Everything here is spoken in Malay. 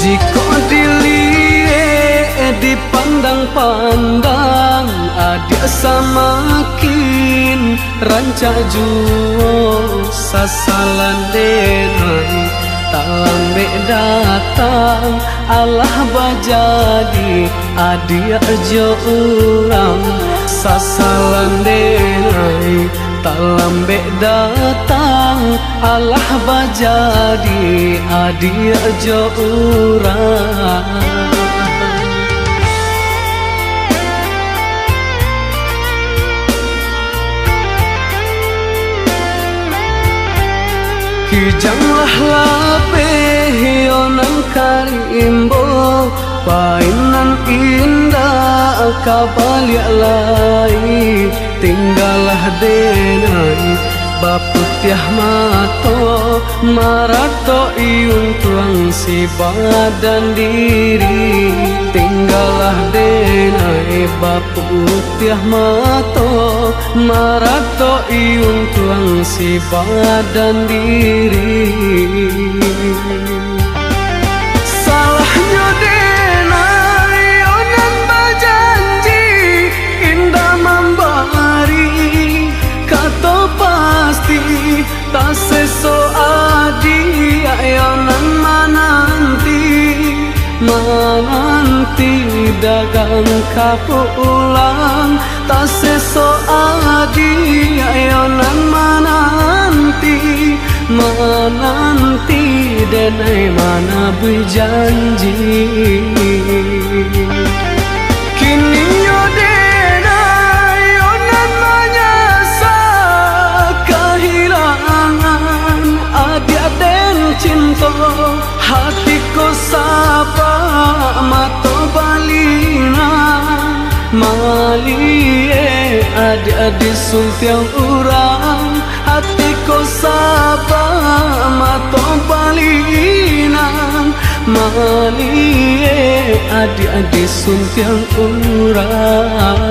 Jika dilihat dipandang-pandang, adik samakin rancak juo sasalan denai. Tak lambe datang Allah bajadi adik jo urang sasalan denai. Tak lambe datang Allah bajadi adik jo urang. Kijanglah lapeh yonan karimbo, painan indah kabaliak lai. Tinggallah denai baputiah mato, marato iung tuang si badan diri. Tinggallah denai baputiah mato, marato iung tuang si badan diri. Salahnya denai onan bajanji indah membari, kato pasti tak seso adi ayonan mananti dagang kapulang. Tak seso adi ayonan mananti denai mana berjanji. Kini yo denai onan menyasa kehilangan adik den cinta. Hatiku sapa mato balina malie adik-adik suntiang urang. Hatiku sapa mato balina malie adik-adik suntiang urang.